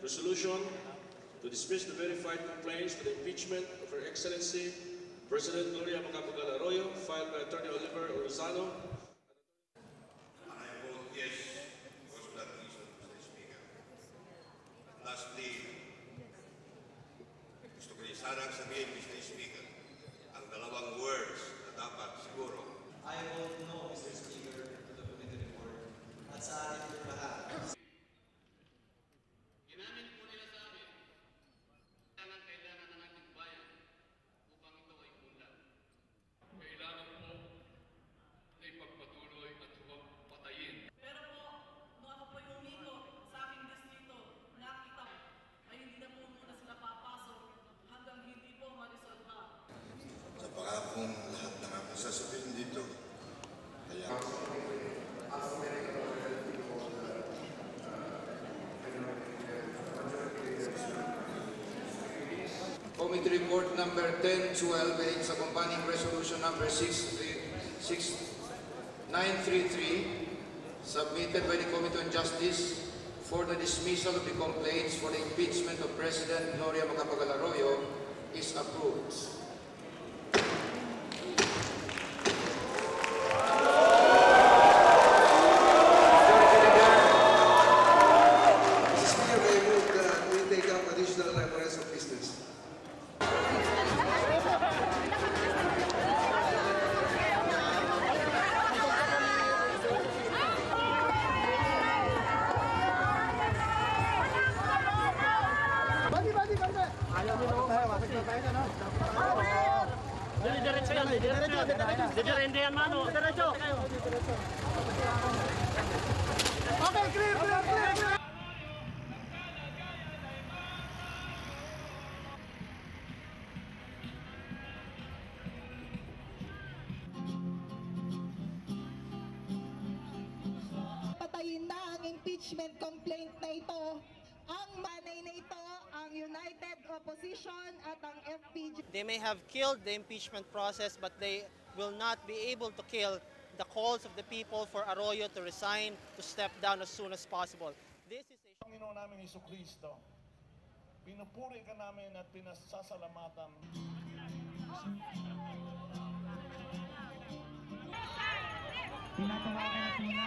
resolution to dismiss the verified complaints for the impeachment of Her Excellency President Gloria Macapagal Arroyo, filed by Attorney Oliver Orizano. I vote yes because of that reason, Mr. Speaker. Lastly, gusto ko sanang sabihin, Mr. Speaker, ang dalawang words na dapat siguro. I vote no, Mr. Speaker, to the committee report. At sa atin po lahat. Ginamit po nila sa amin ang kailangan ng ating bayan upang ito ay unlad. Kailangan po na ipagpatuloy at huwag patayin. Pero po, nung ako po'y umiko sa aking distrito, nakita ko ay hindi na po muna sila papasok hanggang hindi po marisolba. Sa pangakong lahat ng aking sasabihin dito, kaya Committee Report number 1012 and its accompanying resolution number 933 submitted by the Committee on Justice for the dismissal of the complaints for the impeachment of President Gloria Macapagal Arroyo is approved. Diretso yan, diretso yan, mano, diretso. Okay, clear. Patayin na ang impeachment complaint na ito. Ang manay na ito, ang United Opposition at ang FPJ. They may have killed the impeachment process, but they will not be able to kill the calls of the people for Arroyo to resign, to step down as soon as possible. This is a Panginoon namin Jesucristo, pinupuri ka namin at pinasasalamatan. Tinatawagan natin